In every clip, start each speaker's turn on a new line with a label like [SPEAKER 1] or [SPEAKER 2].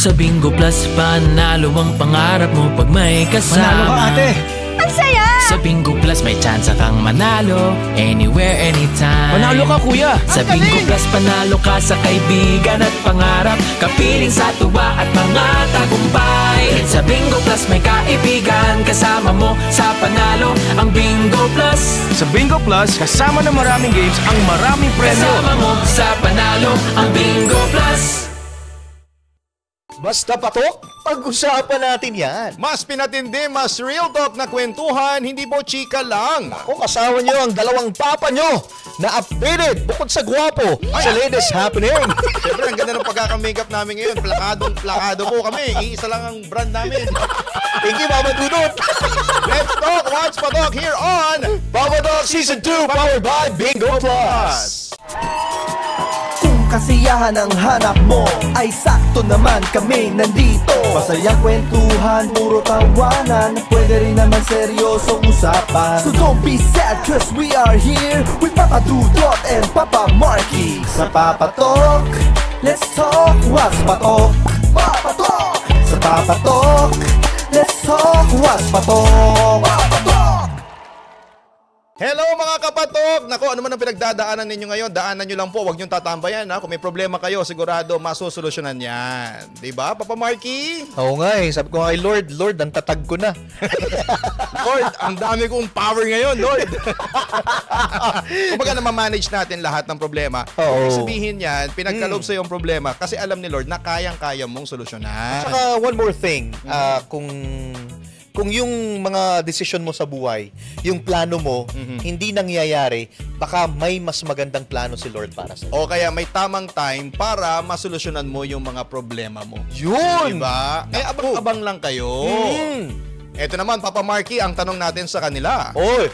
[SPEAKER 1] Sa Bingo Plus, panalo ang pangarap mo pag may kasama.
[SPEAKER 2] Manalo ka, ate!
[SPEAKER 3] Ang saya!
[SPEAKER 1] Sa Bingo Plus, may chance kang manalo anywhere, anytime.
[SPEAKER 2] Panalo ka, kuya!
[SPEAKER 1] Sa Bingo Plus, panalo ka sa kaibigan at pangarap, kapiling sa tuwa at mga tagumpay. Sa Bingo Plus, may kaibigan kasama mo sa panalo, ang Bingo Plus.
[SPEAKER 2] Sa Bingo Plus, kasama ng maraming games ang maraming premyo.
[SPEAKER 1] Kasama mo sa panalo, ang Bingo Plus.
[SPEAKER 4] Basta patok, pag-usapan natin yan.
[SPEAKER 5] Mas pinatindi, mas real talk na kwentuhan, hindi po chika lang.
[SPEAKER 4] Kung kasama nyo ang dalawang papa nyo na updated bukod sa gwapo sa latest happening.
[SPEAKER 5] Siyempre, ang ganda ng pagkaka-makeup namin ngayon. Plakado po kami. Iisa lang ang brand namin.
[SPEAKER 4] Thank you, Mama Dudut.
[SPEAKER 5] Let's talk, watch patok here on
[SPEAKER 4] Papa Dog Season 2 powered by Bingo Plus.
[SPEAKER 6] Kasiyahan ang hanap mo ay sakto naman kami nandito. Masayang kwentuhan, puro tawanan, pwede rin naman seryosong usapan. So don't be sad cause we are here with Papa Dudut and Papa Marky. Sa Papa Talk, let's talk what's patok. Papa Talk! Sa Papa Talk, let's talk what's patok. Papa Talk!
[SPEAKER 5] Hello mga kapatok! Naku, ano man ang pinagdadaanan ninyo ngayon, daanan nyo lang po, huwag nyo tatambayan ha. Kung may problema kayo, sigurado masusolusyonan yan. Diba, Papa Marky?
[SPEAKER 4] Oo nga eh, sabi ko nga kay Lord, ang tatag ko na.
[SPEAKER 5] Lord, ang dami kong power ngayon, Lord. Kumbaga namamanage natin lahat ng problema. Ibig sabihin yan, pinagkaloob sa yung problema kasi alam ni Lord na kayang-kaya mong solusyonan.
[SPEAKER 4] Saka one more thing, kung yung mga desisyon mo sa buhay, yung plano mo, hindi nangyayari, baka may mas magandang plano si Lord para sa'yo.
[SPEAKER 5] O kaya may tamang time para masolusyonan mo yung mga problema mo.
[SPEAKER 4] Yun!
[SPEAKER 5] Diba? Eh, abang-abang lang kayo. Eto naman, Papa Marky, ang tanong natin sa kanila.
[SPEAKER 4] Oy!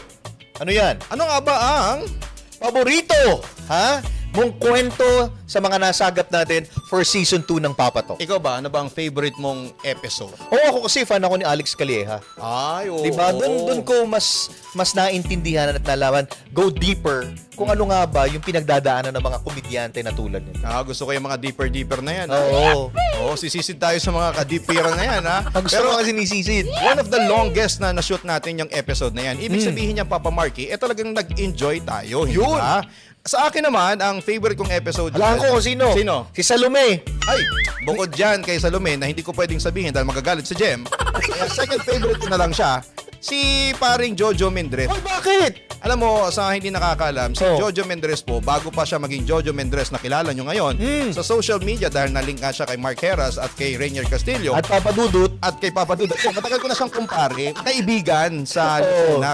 [SPEAKER 4] Ano yan?
[SPEAKER 5] Ano nga ba ang
[SPEAKER 4] Paborito! Ha? Mong kwento sa mga nasagap natin for Season 2 ng Papa Talk.
[SPEAKER 5] Ikaw ba? Ano ba ang favorite mong episode?
[SPEAKER 4] Ako kasi fan ako ni Alex Calleja.
[SPEAKER 5] Ay, oo.
[SPEAKER 4] Diba? Doon ko mas naintindihan at nalaman, go deeper, kung ano nga ba yung pinagdadaanan ng mga komedyante na tulad nito.
[SPEAKER 5] Gusto ko yung mga deeper na yan.
[SPEAKER 4] Oo.
[SPEAKER 5] Sisisid tayo sa mga ka-deeperan na yan, ha?
[SPEAKER 4] Gusto ko kasi sinisisid.
[SPEAKER 5] One of the longest na na-shoot natin yung episode na yan. Ibig sabihin niya, Papa Marky, talagang nag-enjoy tayo, hindi ba? Sa akin naman, ang favorite kong episode...
[SPEAKER 4] Alam ko kung sino.
[SPEAKER 5] Sino?
[SPEAKER 4] Si Salome.
[SPEAKER 5] Ay, bukod dyan kay Salome na hindi ko pwedeng sabihin dahil magagalit si Jem. Kaya second favorite ko na lang siya, si paring Jojo Mendres.
[SPEAKER 4] Ay, bakit?
[SPEAKER 5] Alam mo, sa hindi nakakaalam, si Jojo Mendres po, bago pa siya maging Jojo Mendres na kilala nyo ngayon, sa social media dahil nalink nga siya kay Mark Heras at kay Rainier Castillo.
[SPEAKER 4] At Papa Dudut.
[SPEAKER 5] At kay Papa Dudut. Matagal ko na siyang kumpare, kaibigan sa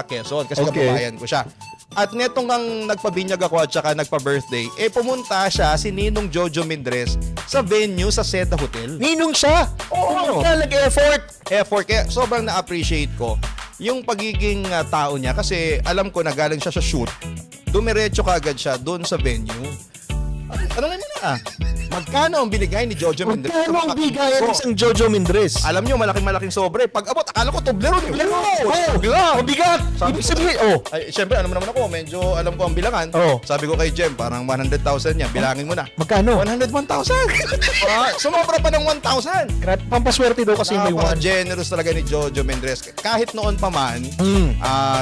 [SPEAKER 5] Quezon kasi kababayan ko siya. At netong ang nagpabinyag ako at saka nagpa-birthday, pumunta siya, si Ninong Jojo Mendres, sa venue sa Seda Hotel.
[SPEAKER 4] Ninong siya? Oo. Nag-effort.
[SPEAKER 5] Kaya sobrang na-appreciate ko yung pagiging tao niya kasi alam ko na galing siya sa shoot. Dumiretso kaagad siya doon sa venue. Ano nga na? Magkano ang binigay ni Jojo Mendres?
[SPEAKER 4] Magkano ang bigay ng isang Jojo Mendres?
[SPEAKER 5] Alam nyo, malaking sobre. Pag abot, akala ko toblerone.
[SPEAKER 4] Ang bigat! Ibig sabihin,
[SPEAKER 5] Ay, syempre, ano naman ako, medyo alam ko ang bilangan. Sabi ko kay Jem, parang 100,000 yan. Bilangin mo na.
[SPEAKER 4] Magkano?
[SPEAKER 5] 101,000. Sumobra pa ng 1,000.
[SPEAKER 4] Pampaswerte daw kasi may one.
[SPEAKER 5] Generous talaga ni Jojo Mendres. Kahit noon pa man,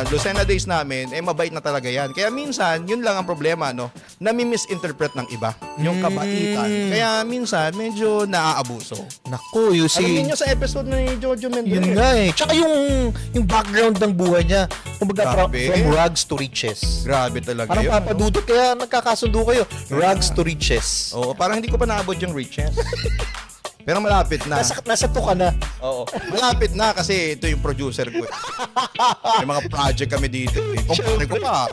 [SPEAKER 5] Lucena Days namin, mabait na talaga yan. Kaya minsan, yun lang ang problema, no? Nami-misinterpret ng iba. Yung kabaitan. Kaya minsan, medyo naaabuso.
[SPEAKER 4] Naku, you see.
[SPEAKER 5] Alam niyo sa episode ni Jojo Mendres.
[SPEAKER 4] Yun nga eh. Tsaka yung background ng buhay niya. Kumbaga, from rags to riches.
[SPEAKER 5] Grabe talaga
[SPEAKER 4] parang
[SPEAKER 5] yun.
[SPEAKER 4] Papa Dudut, kaya nagkakasundo kayo. Rags to riches.
[SPEAKER 5] Oo, parang hindi ko pa naabot yung riches. Pero malapit na.
[SPEAKER 4] Nasa to ka na.
[SPEAKER 5] Oo. Malapit na kasi ito yung producer ko. May mga project kami dito. Kumpare ko pa.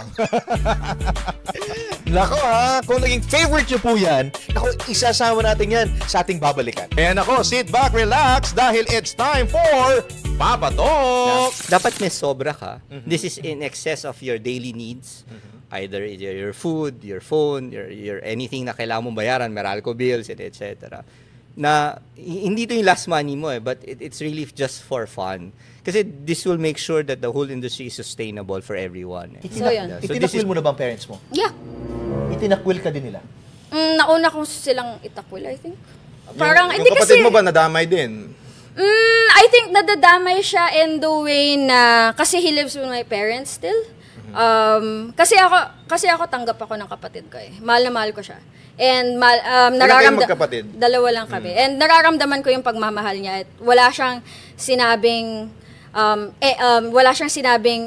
[SPEAKER 4] Nako kung naging favorite nyo po yan, nako, isasama natin yan sa ating babalikan.
[SPEAKER 5] Kaya nako, sit back, relax, dahil it's time for Papa Talk!
[SPEAKER 7] Dapat may sobra ka. This is in excess of your daily needs. Either your food, your phone, your anything na kailangan mong bayaran, Meralco bills, etc. Na hindi to yung last money mo but it's really just for fun. Kasi this will make sure that the whole industry is sustainable for everyone.
[SPEAKER 3] So, yun.
[SPEAKER 4] Itinakwil mo na ba ang parents mo?
[SPEAKER 3] Yeah.
[SPEAKER 4] Itinakwil ka din nila?
[SPEAKER 3] Nauna ko silang itakwil, I think. Parang,
[SPEAKER 5] yung
[SPEAKER 3] hindi
[SPEAKER 5] kapatid
[SPEAKER 3] kasi,
[SPEAKER 5] mo ba nadamay din?
[SPEAKER 3] I think nadadamay siya in the way na, kasi he lives with my parents still. Kasi ako tanggap ako ng kapatid ko eh. Mahal na mahal ko siya. And
[SPEAKER 5] kayong magkapatid?
[SPEAKER 3] Dalawa lang kami. And nararamdaman ko yung pagmamahal niya. At wala siyang sinabing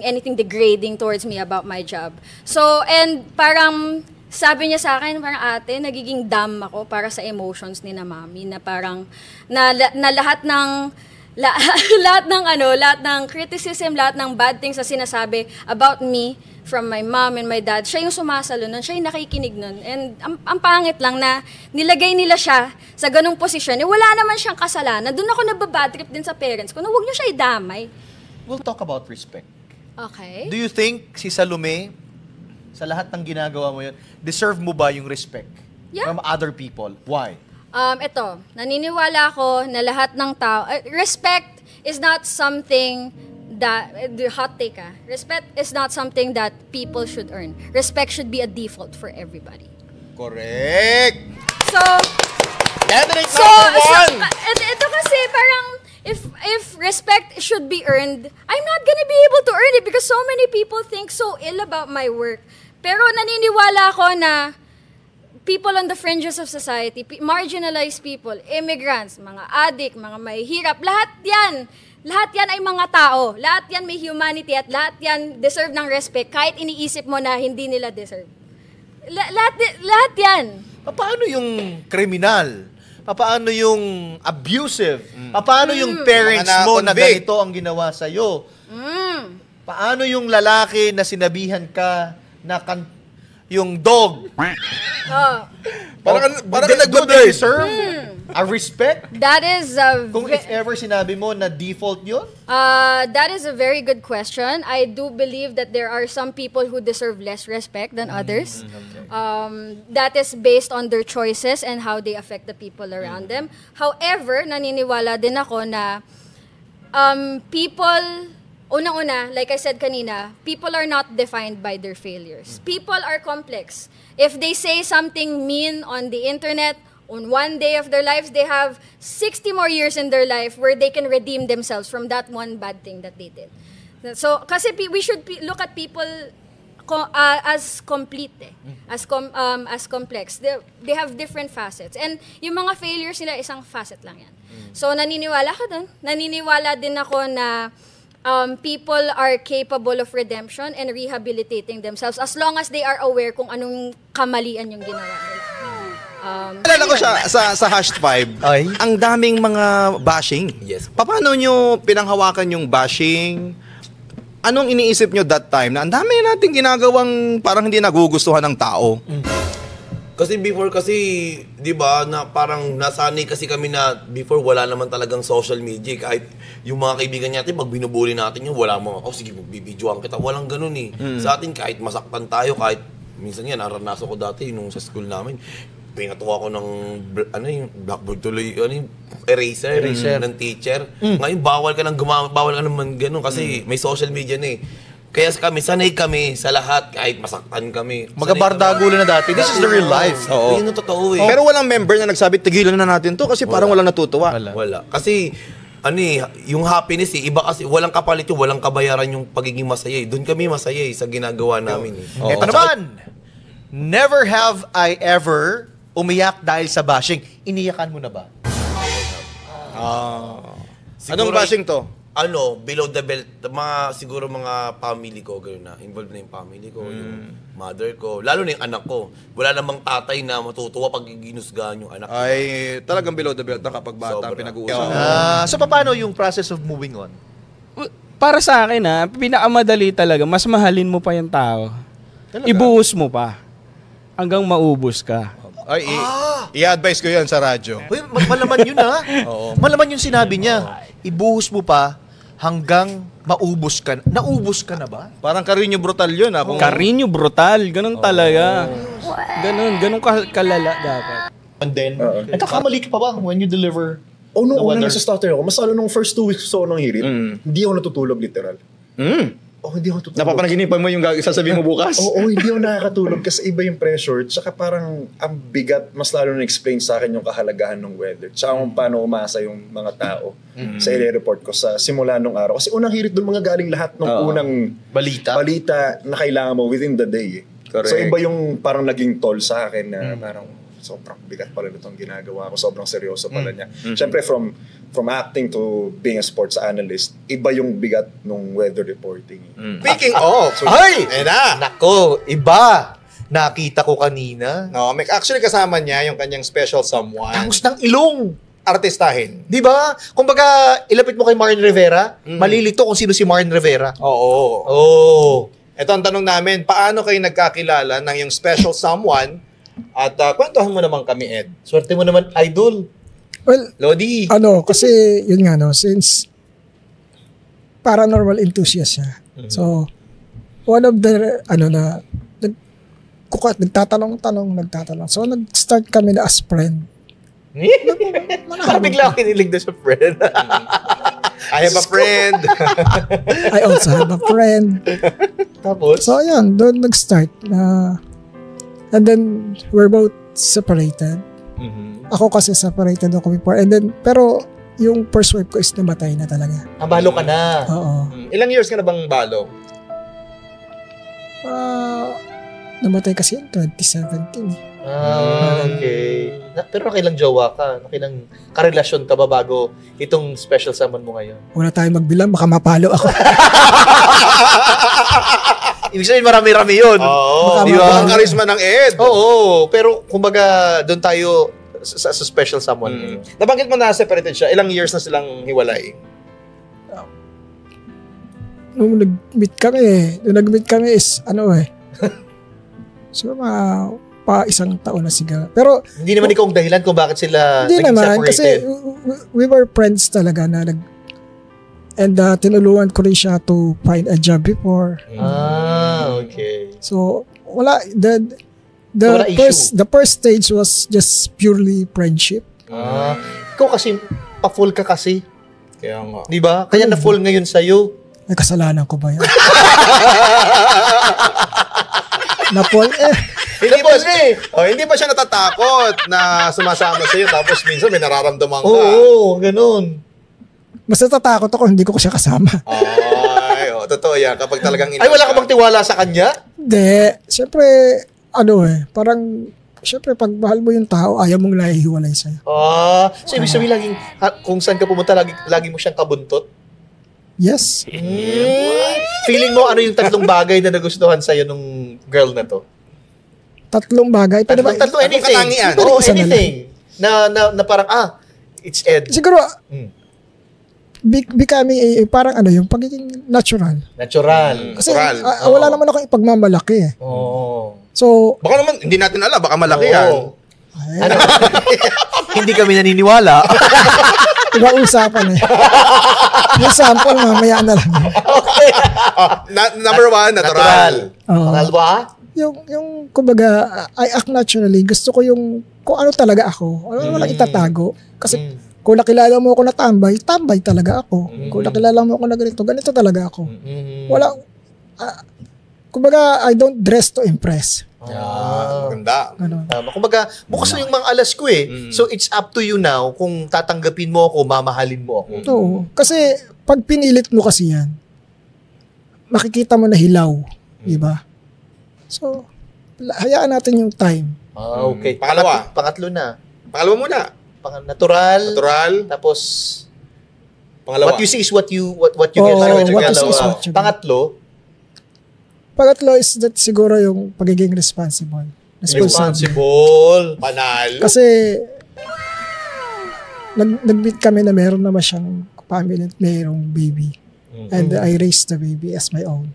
[SPEAKER 3] anything degrading towards me about my job. So, and parang sabi niya sa akin, parang ate, nagiging dumb ako para sa emotions ni na mami na parang na lahat ng lahat ng criticism, lahat ng bad things na sinasabi about me from my mom and my dad, siya yung sumasalo nun, siya yung nakikinig nun. And ang pangit lang na nilagay nila siya sa ganung posisyon, wala naman siyang kasalanan. Doon ako nababad trip din sa parents ko na huwag niyo siya idamay.
[SPEAKER 4] We'll talk about respect.
[SPEAKER 3] Okay.
[SPEAKER 4] Do you think si Salome, sa lahat ng ginagawa mo yun, deserve mo ba yung respect from other people? Why?
[SPEAKER 3] Ito, naniniwala ako na lahat ng tao, respect is not something that, hot take respect is not something that people should earn. Respect should be a default for everybody.
[SPEAKER 5] Correct!
[SPEAKER 3] So,
[SPEAKER 5] Candidate number one!
[SPEAKER 3] Ito kasi parang, if respect should be earned, I'm not gonna be able to earn it because so many people think so ill about my work. Pero naniniwala ako na people on the fringes of society, marginalized people, immigrants, mga addict, mga mahihirap, lahat yan ay mga tao. Lahat yan may humanity at lahat yan deserve ng respect kahit iniisip mo na hindi nila deserve. Lahat yan.
[SPEAKER 4] Paano yung kriminal? Paano yung abusive? Paano yung parents
[SPEAKER 5] Mga
[SPEAKER 4] mo na
[SPEAKER 5] na-convict?
[SPEAKER 4] ganito ang ginawa sa'yo? Paano yung lalaki na sinabihan ka na yung dog?
[SPEAKER 5] Parang
[SPEAKER 4] Do
[SPEAKER 5] nag-good
[SPEAKER 4] they deserve a respect?
[SPEAKER 3] That is a
[SPEAKER 4] Kung if ever sinabi mo na default yun?
[SPEAKER 3] that is a very good question. I do believe that there are some people who deserve less respect than others. That is based on their choices and how they affect the people around them. However, naniniwala din ako na people, unang-una, like I said kanina, people are not defined by their failures. People are complex. If they say something mean on the internet, on one day of their lives, they have 60 more years in their life where they can redeem themselves from that one bad thing that they did. So, kasi we should look at people as complete, as complex. They have different facets. And yung mga failures nila, isang facet lang yan. So, naniniwala ka dun. Naniniwala din ako na people are capable of redemption and rehabilitating themselves as long as they are aware kung anong kamalian yung ginawa nila.
[SPEAKER 5] Alala ko siya sa #5.
[SPEAKER 4] Ay.
[SPEAKER 5] Ang daming mga bashing.
[SPEAKER 8] Yes.
[SPEAKER 5] Paano nyo pinanghawakan yung bashing? Anong iniisip nyo that time na ang dami nating ginagawang parang hindi nagugustuhan ng tao?
[SPEAKER 8] Kasi before kasi, di ba, na parang nasanay kasi kami na before wala naman talagang social media. Kahit yung mga kaibigan natin, pag binubuli natin yun, wala mga, sige, bibidyoan kita. Walang ganun eh. Sa atin, kahit masaktan tayo, kahit minsan yan, naranasan ko dati nung sa school namin, pinatuwa ko ng, yung blackboard tuloy, yung eraser. Ng teacher. Ngayon, bawal ka naman ganun kasi may social media na eh. Kaya sanay kami sa lahat, kahit masaktan kami.
[SPEAKER 4] Magabardagulo na dati. This is the real life.
[SPEAKER 8] Oo. Yun yung totoo eh.
[SPEAKER 5] Pero walang member na nagsabi, tigilan na natin to kasi parang walang natutuwa.
[SPEAKER 8] Wala. Kasi, yung happiness iba kasi, walang kapalit walang kabayaran yung pagiging masaya eh. Doon kami masaya sa ginagawa namin eh.
[SPEAKER 4] Ito naman, never have I ever umiyak dahil sa bashing. Iniyakan mo na ba?
[SPEAKER 5] Anong bashing to?
[SPEAKER 8] Below the belt, siguro mga family ko, gano'n na. Involved na yung family ko, yung mother ko. Lalo na yung anak ko. Wala namang tatay na matutuwa pag ginusgahan yung anak ko.
[SPEAKER 5] Ay, talagang below the belt na kapag bata ang
[SPEAKER 8] Sobra.
[SPEAKER 5] pinag-uusapan.
[SPEAKER 4] So, paano yung process of moving on?
[SPEAKER 9] Para sa akin pinakamadali talaga, mas mahalin mo pa yung tao. Ibuhos mo pa. Hanggang maubos ka.
[SPEAKER 5] Ay, i-advise ko yan sa radyo.
[SPEAKER 4] Uy, malaman yun Malaman yung sinabi niya. Ibuhos mo pa hanggang maubos ka. Naubos ka na ba?
[SPEAKER 5] Parang Carino brutal yun.
[SPEAKER 9] Carino brutal, ganun talaga. Ganun kalala dapat.
[SPEAKER 10] And then, nagkakamali ka pa ba when you deliver?
[SPEAKER 11] Nung una nasa stutter ako, mas lalo nung first 2 weeks gusto ko ng hirit, hindi ako natutulog literal.
[SPEAKER 10] hindi ako tutulog.
[SPEAKER 5] Napapanaginipan mo yung sasabihin mo bukas?
[SPEAKER 10] Oo, hindi ako nakakatulog kasi iba yung pressure. Tsaka parang ang bigat, mas lalo na-explain sa akin yung kahalagahan ng weather. Tsaka kung paano umasa yung mga tao sa i-report ko sa simula nung araw. Kasi unang hirit doon mga galing lahat ng unang balita na kailangan mo within the day.
[SPEAKER 5] Correct.
[SPEAKER 10] So iba yung parang naging toll sa akin na parang sobrang bigat pala nitong ginagawa ko. Sobrang seryoso pala niya. Siyempre from acting to being a sports analyst, iba yung bigat nung weather reporting.
[SPEAKER 4] Speaking of, nako, iba. Nakita ko kanina.
[SPEAKER 5] No, actually kasama niya yung kanyang special someone.
[SPEAKER 4] Tangos ng ilong.
[SPEAKER 5] Artistahin.
[SPEAKER 4] Di ba? Kumbaga, ilapit mo kay Martin Rivera, malilito kung sino si Martin Rivera.
[SPEAKER 5] Oo. Ito ang tanong namin, paano kayo nagkakilala ng yung special someone? At kwentuhan mo naman kami, Ed.
[SPEAKER 4] Swerte mo naman, idol.
[SPEAKER 11] Well,
[SPEAKER 5] Lodi.
[SPEAKER 11] kasi yun nga since paranormal enthusiast siya. So, one of the, nagtatanong. So, nag-start kami na as friend.
[SPEAKER 4] Parang bigla ako kinilig doon sa friend.
[SPEAKER 5] I have a friend.
[SPEAKER 11] I also have a friend.
[SPEAKER 4] Tapos?
[SPEAKER 11] So, ayan, doon nag-start na and then, we're both separated. Ako kasi separated ako before. And then, pero yung first wife ko is namatay na talaga.
[SPEAKER 4] Balo ka na.
[SPEAKER 11] Oo.
[SPEAKER 5] Ilang years ka na bang balo?
[SPEAKER 11] Namatay kasi yun, 2017 eh.
[SPEAKER 4] Okay. Pero nakilang jowa ka? Nakilang karelasyon ka ba bago itong special summon mo ngayon?
[SPEAKER 11] Wala tayong magbilang, baka mapalo ako.
[SPEAKER 4] Ibig sabihin marami-rami yun.
[SPEAKER 5] Oo. Ang karisma ng Ed.
[SPEAKER 4] Oo. Pero kumbaga, doon tayo sa special someone.
[SPEAKER 5] Nabanggit mo na separated siya. Ilang years na silang hiwalay?
[SPEAKER 11] Nung nag-meet kami is, so, pa isang taon na siguro. Pero,
[SPEAKER 4] hindi naman ikaw ang dahilan kung bakit sila
[SPEAKER 11] hindi
[SPEAKER 4] naging
[SPEAKER 11] naman,
[SPEAKER 4] separated.
[SPEAKER 11] kasi we were friends talaga na and tinulungan ko rin siya to find a job before.
[SPEAKER 4] Okay.
[SPEAKER 11] So, wala,
[SPEAKER 4] wala
[SPEAKER 11] the first stage was just purely friendship.
[SPEAKER 4] Ikaw kasi, pa-full ka kasi.
[SPEAKER 5] Kaya nga.
[SPEAKER 4] Di ba? Kaya na-full ngayon sa'yo.
[SPEAKER 11] May kasalanan ko ba yan? Na-full
[SPEAKER 5] hindi ba siya natatakot na sumasama sa'yo tapos minsan may nararamdaman ka?
[SPEAKER 4] Oo, ganun.
[SPEAKER 11] Mas natatakot ako, hindi ko siya kasama.
[SPEAKER 5] Totoo yan. Kapag talagang
[SPEAKER 4] Ay, wala ka bang tiwala sa kanya?
[SPEAKER 11] Hindi. Siyempre, parang, siyempre, pag mahal mo yung tao, ayaw mong nahihiwalay sa'yo.
[SPEAKER 4] So ibig sabihin kung saan ka pumunta, lagi mo siyang kabuntot?
[SPEAKER 11] Yes.
[SPEAKER 4] Feeling mo, ano yung tatlong bagay na nagustuhan sa'yo nung girl na to?
[SPEAKER 11] Tatlong bagay?
[SPEAKER 4] Tatlong anything.
[SPEAKER 5] Katangian.
[SPEAKER 4] Anything. Na parang, it's Ed.
[SPEAKER 11] Siguro, becoming parang yung pagiging natural. Kasi wala naman akong ipagmamalaki eh. So,
[SPEAKER 5] baka naman, hindi natin alam, baka malaki yan.
[SPEAKER 4] Hindi kami naniniwala.
[SPEAKER 11] Ibang usapan eh. Yung sample, mamaya na lang.
[SPEAKER 4] Okay.
[SPEAKER 5] Number one, natural.
[SPEAKER 4] Pangalawa?
[SPEAKER 11] Yung kumbaga, I act naturally. Gusto ko kung ano talaga ako. Ano naman itatago. Kasi, kung nakilala mo ako na tambay talaga ako. Kung nakilala mo ako na ganito talaga ako. Wala, kumbaga, I don't dress to impress.
[SPEAKER 5] Ganda.
[SPEAKER 4] Kumbaga, bukas na yung mga alas ko eh. So, it's up to you now kung tatanggapin mo ako, mamahalin mo ako.
[SPEAKER 11] Oo. Kasi, pag pinilit mo kasi yan, makikita mo na hilaw. Diba? So, hayaan natin yung time.
[SPEAKER 4] Okay.
[SPEAKER 5] Pangalawa.
[SPEAKER 4] Pangatlo na.
[SPEAKER 5] Pangalawa muna.
[SPEAKER 4] Natural. Tapos,
[SPEAKER 5] pangalawa.
[SPEAKER 4] What you see is what you get.
[SPEAKER 11] Pangatlo is that siguro yung pagiging responsible.
[SPEAKER 5] Responsible. Panalo.
[SPEAKER 11] Kasi, nag-meet kami na meron naman siyang family at mayroong baby. And I raised the baby as my own.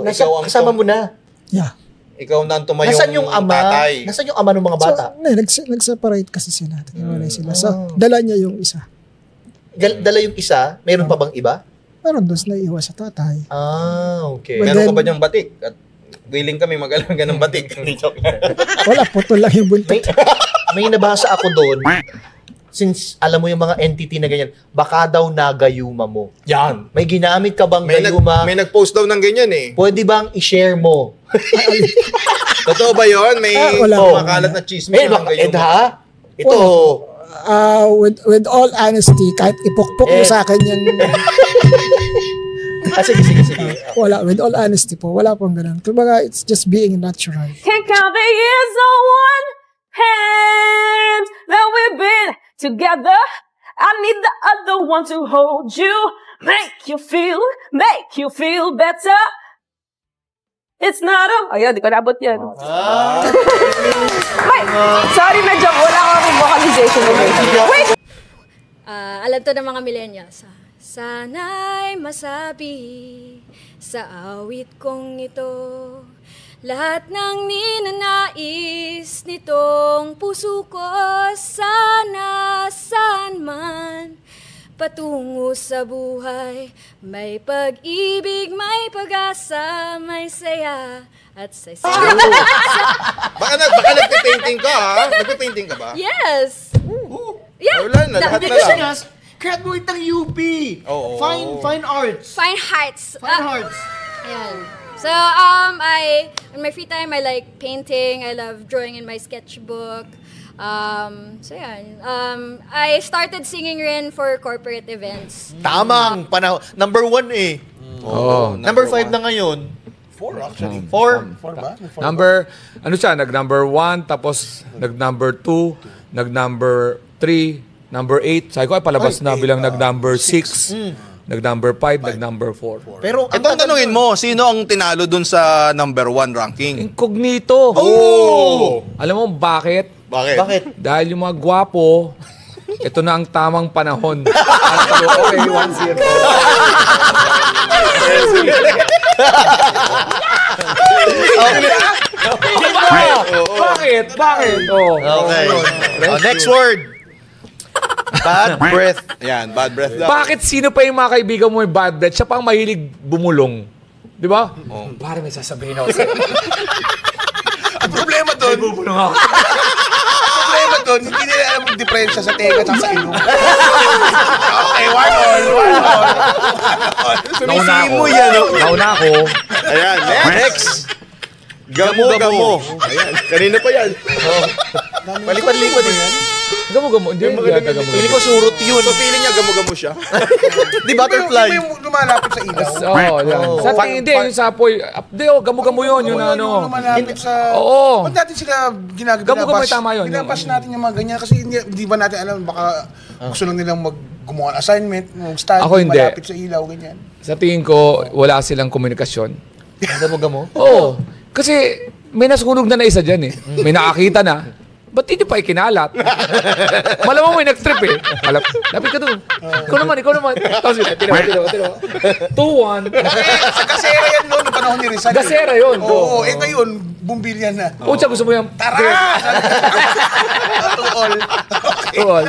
[SPEAKER 4] Kasama mo na?
[SPEAKER 11] Yeah.
[SPEAKER 5] Ikaw na ang tumayong
[SPEAKER 4] Nasaan yung ama?
[SPEAKER 5] tatay.
[SPEAKER 4] Nasaan yung ama ng mga bata?
[SPEAKER 11] Nag-separate kasi sila. Sila. So, dala niya yung isa.
[SPEAKER 4] Dala yung isa? Meron pa bang iba?
[SPEAKER 11] Meron doon na iiwan sa tatay.
[SPEAKER 4] Okay.
[SPEAKER 5] Meron ka ba niyang batik? At willing kami mag-alaga ng batik.
[SPEAKER 11] Wala, putol lang yung buntot.
[SPEAKER 4] May nabasa ako doon. since alam mo yung mga entity na ganyan, baka daw nagayuma mo.
[SPEAKER 5] Yan.
[SPEAKER 4] May ginamit ka bang
[SPEAKER 5] May,
[SPEAKER 4] gayuma?
[SPEAKER 5] may nag-post daw ng ganyan eh.
[SPEAKER 4] Pwede bang i-share mo?
[SPEAKER 5] Totoo ba yun? May
[SPEAKER 11] wala.
[SPEAKER 5] makalat na chismis na ng
[SPEAKER 4] Ed
[SPEAKER 5] gayuma.
[SPEAKER 4] ha? Ito,
[SPEAKER 11] With all honesty, kahit ipukpok mo sa akin yan,
[SPEAKER 4] sige.
[SPEAKER 11] wala. With all honesty po, wala pong ganun. Kumbaga, it's just being natural.
[SPEAKER 12] Can't count the years on one hand that we've been together. I need the other one to hold you, make you feel better. It's not a... Ayun, di ko nabot yan. Sorry, medyo wala akong vocalization. Wait!
[SPEAKER 3] Alam to ng mga millennials. Sana'y masabi sa awit kong ito lahat ng ninanais nitong puso ko, sana saan man patungo sa buhay. May pag-ibig, may pag-asa, may saya at saya.
[SPEAKER 5] Baka nagpipainting ka ha? Nagpipainting ka ba?
[SPEAKER 3] Yes! Yeah.
[SPEAKER 5] Wala na, lahat na lang.
[SPEAKER 2] Graduate ng UP.
[SPEAKER 5] Oo.
[SPEAKER 2] Fine arts.
[SPEAKER 3] Fine Heights.
[SPEAKER 2] Fine arts.
[SPEAKER 3] Ayan. So, in my free time, I like painting. I love drawing in my sketchbook. So, yan. I started singing rin for corporate events.
[SPEAKER 4] Tamang panahon. Number 1 eh. Number 5 na ngayon.
[SPEAKER 10] 4 actually.
[SPEAKER 4] 4?
[SPEAKER 10] 4 ba?
[SPEAKER 13] Number, ano siya, nag-number 1, tapos nag-number 2, nag-number 3, number 8. Sabi ko, ay palabas na bilang nag-number 6. Nag-number 5, nag-number 4.
[SPEAKER 4] Pero
[SPEAKER 5] Ito ang tanungin mo, sino ang tinalo dun sa number 1 ranking?
[SPEAKER 13] Incognito.
[SPEAKER 5] Oh!
[SPEAKER 13] Alam mo bakit?
[SPEAKER 5] Bakit?
[SPEAKER 13] Dahil yung mga gwapo, ito na ang tamang panahon. Okay, 1-0. Bakit? Oh.
[SPEAKER 4] Okay. Next word. Bad breath.
[SPEAKER 5] Yan, bad breath daw.
[SPEAKER 13] Bakit sino pa yung mga kaibigan mo yung bad breath? Siya pa ang mahilig bumulong. Di ba? Para may sasabihin ako sa'yo.
[SPEAKER 2] Ang problema doon,
[SPEAKER 13] Bubulong ako.
[SPEAKER 2] hindi nila alam ang diferensya sa teka at sa ilong. Okay, one all.
[SPEAKER 5] Sumisihin mo yan, no?
[SPEAKER 13] Nauna ako.
[SPEAKER 5] Ayan, next. Gamo-gamo. Ayan, kanina pa yan.
[SPEAKER 4] Palipad-lipad yan.
[SPEAKER 13] Gamo-gamo. Hindi yata gamo-gamo.
[SPEAKER 4] Feeling ko surot yun.
[SPEAKER 5] So, feeling niya gamo-gamo siya.
[SPEAKER 4] Di butterfly.
[SPEAKER 2] Yung lumalapit sa ilaw.
[SPEAKER 13] Oo, yan. Sa tingin, hindi. Yung sapoy. Hindi, gamo-gamo yun. Yung ano.
[SPEAKER 2] Yung lumalapit sa...
[SPEAKER 13] Oo.
[SPEAKER 2] Ba't natin sila
[SPEAKER 13] Gamo-gamo, tama yun.
[SPEAKER 2] Binabash natin yung mga ganyan kasi hindi ba natin alam, baka gusto lang nilang gumawa ng assignment, mag-study,
[SPEAKER 13] Ako hindi.
[SPEAKER 2] malapit sa ilaw, ganyan.
[SPEAKER 13] Sa tingin ko, wala silang komunikasyon.
[SPEAKER 4] Gamo-gamo?
[SPEAKER 13] Oo. Kasi may nasunog na isa dyan eh. May nakakita na. Ba't hindi pa ikinalat? Malamang may nag-trip eh. Lapit ka doon. Ikaw naman. Tapos tinawa. 2-1.
[SPEAKER 2] Sa gasera yan noon, noong panahon ni Rizal.
[SPEAKER 13] Gasera yun.
[SPEAKER 2] Oo, ngayon, bumbilyan na.
[SPEAKER 13] Ucha, gusto mo yung...
[SPEAKER 2] Tara!
[SPEAKER 13] Tuol.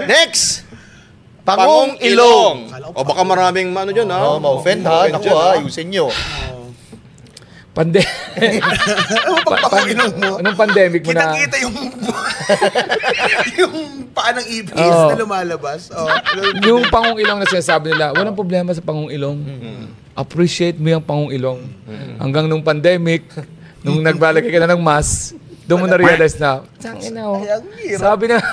[SPEAKER 4] Next.
[SPEAKER 5] Pangong ilong. O baka maraming ano dyan, ha?
[SPEAKER 4] Ma-offend ha. Naku ha, ayusin nyo.
[SPEAKER 2] Pagpapangilong mo.
[SPEAKER 13] Anong pandemic mo na?
[SPEAKER 2] Kita-kita yung paa ng ibis na lumalabas.
[SPEAKER 13] Yung pangong ilong na sinasabi nila, walang problema sa pangong ilong. Appreciate mo yung pangong ilong. Hanggang nung pandemic, nung nagbalagay ka na ng mask, doon mo na-realize na, sabi na,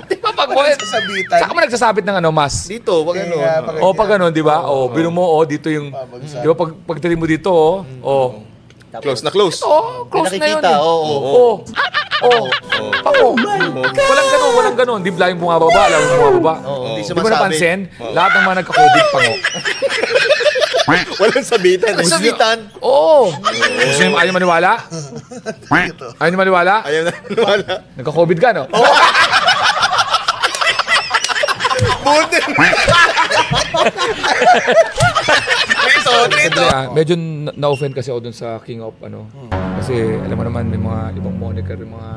[SPEAKER 13] di ba pag saan ka mo nagsasabit ng mask?
[SPEAKER 4] Dito, wag ano.
[SPEAKER 13] O pag ano, di ba? O, bino mo, dito yung, di ba pag tirin mo dito,
[SPEAKER 5] Close na close.
[SPEAKER 13] Close na yun.
[SPEAKER 4] Nakikita,
[SPEAKER 13] Walang ganun. Di ba yung bumababa, alam mo bumababa. Di mo napansin, lahat ng mga nagka-COVID pango.
[SPEAKER 5] Walang sabitan.
[SPEAKER 13] Oo. Gusto nyo ayaw maniwala? Ayaw nyo maniwala?
[SPEAKER 5] Ayaw na maniwala.
[SPEAKER 13] Nagka-COVID ka, no?
[SPEAKER 5] Buti. Trito.
[SPEAKER 13] Medyo na-offend kasi ako dun sa King of Kasi alam mo naman may mga ibang moniker, yung mga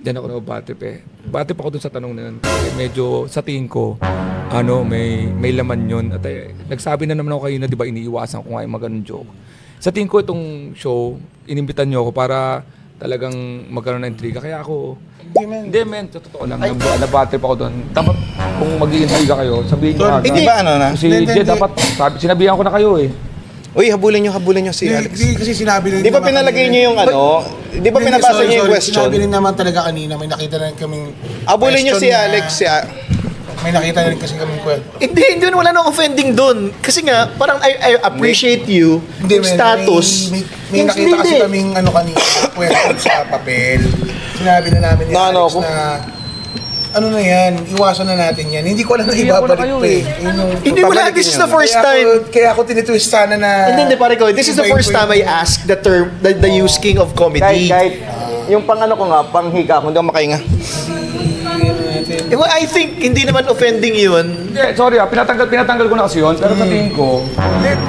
[SPEAKER 13] diyan ako na-batip eh. Batip ako dun sa tanong na yun. Kasi medyo sa tingin ko may laman yun. At nagsabi na naman ako kayo na di ba iniiwasan ko nga yung mga ganun joke. Sa tingin ko itong show, inimbitan nyo ako para talagang magkaroon ng intriga. Kaya ako, hindi men, sa totoo lang, nabatrip ako doon. Dapat kung mag-i-intriga kayo, sabihin nyo agad.
[SPEAKER 5] Hindi ba ano na?
[SPEAKER 13] Kasi dapat, sinabihan ko na kayo eh.
[SPEAKER 5] Uy, habulin nyo si Alex.
[SPEAKER 2] Di kasi sinabi rin
[SPEAKER 5] Di ba pinalagay nyo yung ano? Di ba pinabasa nyo yung question?
[SPEAKER 2] Sinabi rin naman talaga kanina, may nakita na rin kaming
[SPEAKER 5] Habulin nyo si Alex.
[SPEAKER 2] May nakita na rin kasi kaming kwento.
[SPEAKER 4] Hindi, wala nang offending doon. Kasi nga, parang I appreciate you, yung status.
[SPEAKER 2] May nakita kasi kaming ano kanina, kwento sa papel. Sinabi na namin ni Alex na ano na yan, iwasan na natin yan. Hindi ko alam na ibabalik pa eh.
[SPEAKER 4] Hindi wala, this is the first time.
[SPEAKER 2] Kaya ako tinitwist sana na...
[SPEAKER 4] Hindi, pare ko, this is the first time I asked the term, the use king of comedy.
[SPEAKER 5] Kahit yung pang ano ko nga, pang higa ko, hindi ako makahinga.
[SPEAKER 4] I think hindi naman offending yun.
[SPEAKER 13] Hindi, sorry pinatanggal ko na kasi yun. Pero sa tingin ko...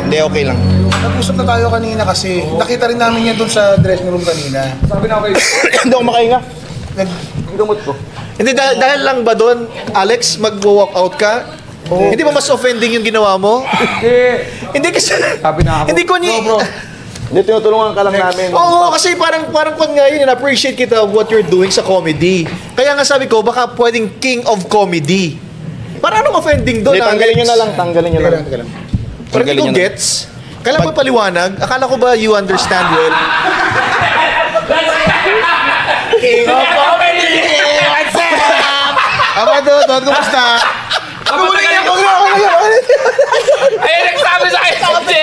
[SPEAKER 5] Hindi, okay lang.
[SPEAKER 2] Nag-usap na tayo kanina kasi nakita rin namin yan doon sa dressing room kanina.
[SPEAKER 13] Sabi na okay.
[SPEAKER 5] Hindi ako makahinga. Gamot ko.
[SPEAKER 4] Hindi, dahil lang ba doon, Alex, mag-walk out ka? Hindi ba mas offending yung ginawa mo? Hindi kasi...
[SPEAKER 13] Sabi na ako.
[SPEAKER 4] Hindi ko ni...
[SPEAKER 5] Hindi, tinutulungan ka lang namin.
[SPEAKER 4] Oo, kasi parang kung nga yun, appreciate kita of what you're doing sa comedy. Kaya nga sabi ko, baka pwedeng king of comedy. Parang anong offending doon,
[SPEAKER 5] Alex? Tanggalin nyo na lang. Parang
[SPEAKER 4] hindi ko gets. Kailan mo paliwanag? Akala ko ba you understand well?
[SPEAKER 2] King of comedy! What's up? Amado, kumusta?
[SPEAKER 1] Ayun, nagsabi sa akin, sabi,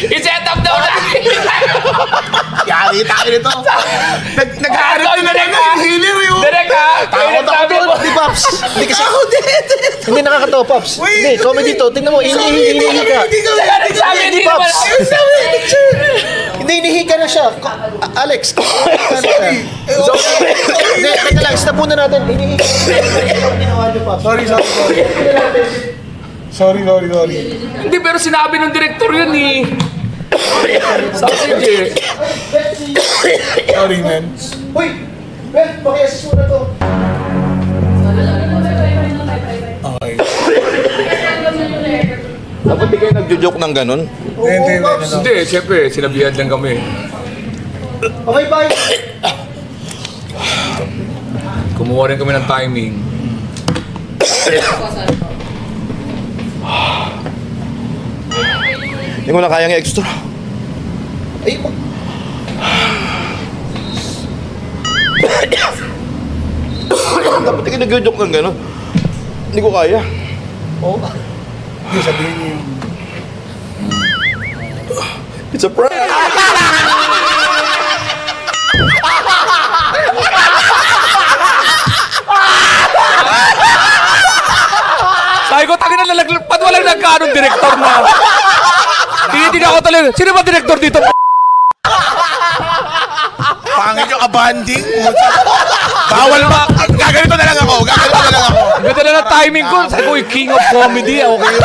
[SPEAKER 1] i-set up daw natin.
[SPEAKER 2] Yari tayo nito. Naghahanap na lang ng healer yun.
[SPEAKER 1] Direk ha?
[SPEAKER 2] Takot ako doon.
[SPEAKER 4] Hindi, Pops. Hindi kasi ako hindi nakakatawa, Pops. Hindi, comedy to. Tingnan mo, inihi ka. Hindi, Pops. Hindi, inihi ka na siya. Alex, hindi, teka lang, stop muna natin. Inihi ka.
[SPEAKER 2] Sorry.
[SPEAKER 13] Hindi, pero sinabi ng direktor yun eh. Sige.
[SPEAKER 2] Sorry, man.
[SPEAKER 4] Uy! Ben, pakiasis muna to.
[SPEAKER 2] Okay.
[SPEAKER 5] Dapat di kayo nagjo-joke ng ganun.
[SPEAKER 13] Hindi, syempre, sinabihan lang kami.
[SPEAKER 4] Okay, bye.
[SPEAKER 13] Kumuha rin kami ng timing.
[SPEAKER 5] Hindi ko na kayang extra.
[SPEAKER 4] Ay,
[SPEAKER 5] Dapat di kayo nagjo-joke ng ganun. Hindi ko kaya.
[SPEAKER 2] Hindi, sabihin niyo yung...
[SPEAKER 5] It's a prank!
[SPEAKER 13] Sabi ko, tangin na lalagpad, walang nagkaanong direktor na. Tinitin ako talaga. Sino ba direktor dito?
[SPEAKER 2] Pangit yung abanding. Bawal ba? Gaganito na lang ako.
[SPEAKER 13] Ganda na ng timing ko. Sabi ko, yung king of comedy. Okay.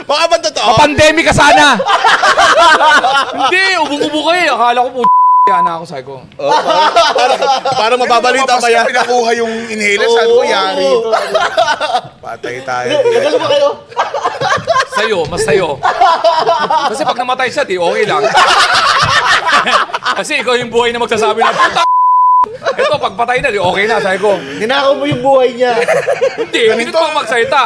[SPEAKER 5] Baka ba totoo?
[SPEAKER 13] Pandemic ka sana. Hindi, ubong-ubo kayo. Akala ko po na ako, sabi ko.
[SPEAKER 5] Para mababalita pa yan.
[SPEAKER 2] Pinakuha yung inhaler, sabi ko, yari ito. Patay tayo.
[SPEAKER 4] Nagalo ba kayo?
[SPEAKER 13] Sa'yo, mas sa'yo. Kasi pag namatay siya, okay lang. Kasi ikaw yung buhay na magsasabi na, puta! Ito, pag patay na, okay na, sabi ko.
[SPEAKER 4] Ninakaw mo yung buhay niya.
[SPEAKER 13] Hindi pa magsalita.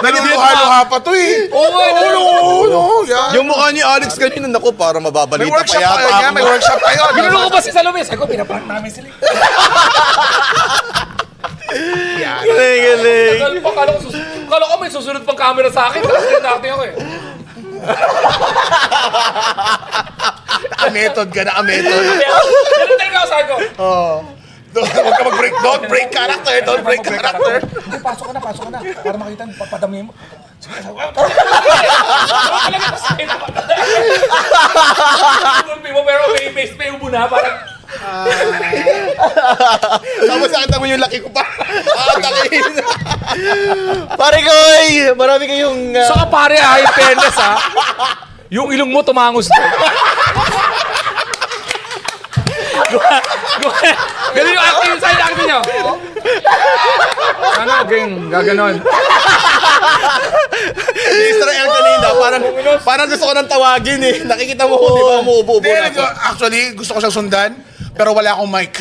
[SPEAKER 2] Naluluha pa to eh.
[SPEAKER 13] Oo.
[SPEAKER 5] Yung mukha ni Alex kanina, naku, para mababalita pa yata.
[SPEAKER 2] May workshop kayo.
[SPEAKER 13] Ginulo ko ba si Salome? Sabi ko, pinaprank namin sila.
[SPEAKER 5] Galing.
[SPEAKER 13] Kala ko may susunod pang camera sa akin. Kasi natin ako eh.
[SPEAKER 2] Method ka na, method.
[SPEAKER 13] Ganun talaga ako, sabi ko.
[SPEAKER 2] Huwag ka mag-break. Don't break character.
[SPEAKER 13] Pasok ka na. Para makita, padami mo. Pero may ubo na, parang...
[SPEAKER 5] Tapos nakita mo yung laki ko pa.
[SPEAKER 4] Pare ko, marami kayong...
[SPEAKER 13] Saka pare in fairness yung ilong mo tumangos doon. Ganun yung acting side acting nyo. Ano, gang, gaganon.
[SPEAKER 5] Israel kanina, parang gusto ko nang tawagin eh. Nakikita mo ko, di ba, umuubo-ubo na ako.
[SPEAKER 2] Actually, gusto ko siyang sundan, pero wala akong mic.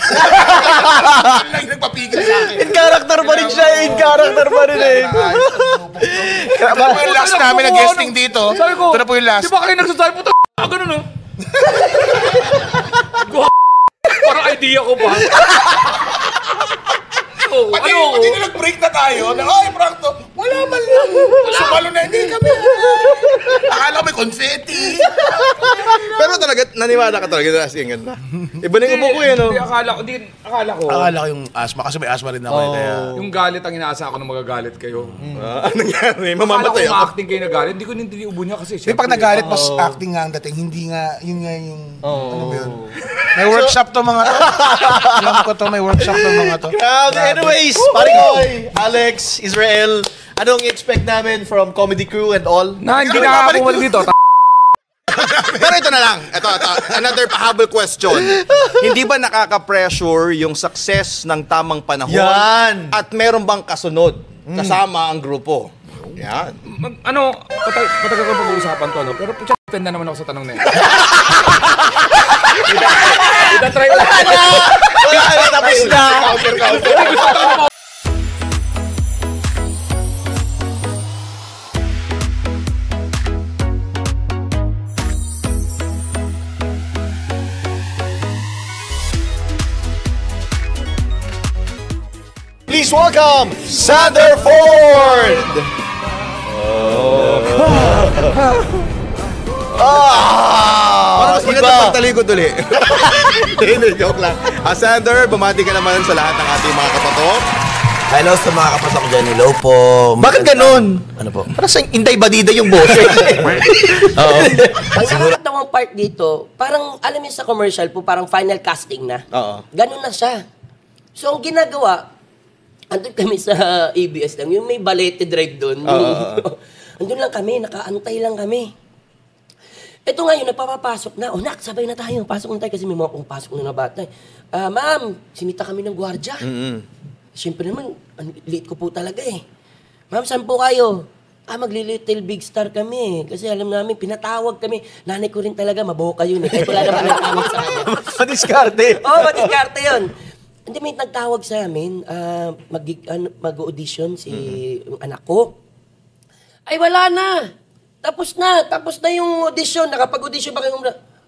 [SPEAKER 2] Lang nagpapigil sa akin.
[SPEAKER 6] In character pa rin siya, in character pa rin eh.
[SPEAKER 2] Ito na po yung last namin na guesting dito.
[SPEAKER 13] Sabi ko,
[SPEAKER 2] Ito na po yung last.
[SPEAKER 13] di ba kayo nagsasabi po, ganun no? Parang idea ko pa.
[SPEAKER 2] Pati na nag-break na tayo, na, ay, prank to. Wala man lang. Sumalo na, hindi kami. Akala ko may confetti.
[SPEAKER 5] Pero talaga, naniwala ka talaga na kasi ganda. Iba na yung ubo ko yun, no?
[SPEAKER 13] Akala ko
[SPEAKER 2] yung asma, kasi may asma rin ako. Kaya...
[SPEAKER 13] Yung galit ang inaasa ko na magagalit kayo.
[SPEAKER 5] Ano nangyari?
[SPEAKER 13] Akala
[SPEAKER 5] Mamamatay
[SPEAKER 13] ko
[SPEAKER 5] ako.
[SPEAKER 13] ma-acting kayo na galit. Hindi ko ubo niya kasi.
[SPEAKER 2] Pag nagalit, mas acting nga ang dating. Hindi nga, yun nga yung... Ano ba yun? May workshop to mga to. Alam ko to, may workshop to mga to.
[SPEAKER 6] Anyways, Parikoy, Alex, Israel, anong expect namin from comedy crew and all?
[SPEAKER 13] Na, hindi na ako bumalik dito.
[SPEAKER 5] Pero ito na lang. Ito. Another pahabol question. Hindi ba nakaka-pressure yung success ng tamang panahon?
[SPEAKER 6] Yan.
[SPEAKER 5] At meron bang kasunod kasama ang grupo? Yan.
[SPEAKER 13] Patagal ko pag-uusapan to, no? Pero depende na naman ako sa tanong na yan. Ida-try ko.
[SPEAKER 6] Wala, tapos na.
[SPEAKER 5] Counter.
[SPEAKER 6] Please welcome, Sander Ford!
[SPEAKER 5] Parang mas maganda pagtalikod ulit. Hindi, joke lang. Sander, bumati ka naman sa lahat ng ating mga kapatok.
[SPEAKER 8] Hello sa mga kapatok dyan. Hello po.
[SPEAKER 6] Bakit ganun?
[SPEAKER 8] Ano po?
[SPEAKER 6] Parang sa Inday Badida yung boses.
[SPEAKER 14] Oo. Ang nakakatawang part dito, parang alam niyo sa commercial po, parang final casting na.
[SPEAKER 5] Oo.
[SPEAKER 14] Ganun na siya. So, ang ginagawa, andun kami sa ABS lang, yung may balete drive doon. Andun lang kami, nakaantay lang kami. Ito ngayon, nagpapapasok na. Nak, sabay na tayo. Pasok na tayo kasi may mga pumapasok na bata. Ma'am, sinita kami ng gwardya. Siyempre naman, late ko po talaga eh. Ma'am, saan po kayo? Magli-Little Big Star kami. Kasi alam namin, pinatawag kami. Nanay ko rin talaga, maboka yun eh. Kahit wala naman nagtawag sa akin.
[SPEAKER 6] Madiskarte.
[SPEAKER 14] Oo, madiskarte yun. Hindi, may nagtawag sa amin, mag-audition si yung anak ko. Ay, wala na. Tapos na yung audition. Nakapag-audition ba kayo?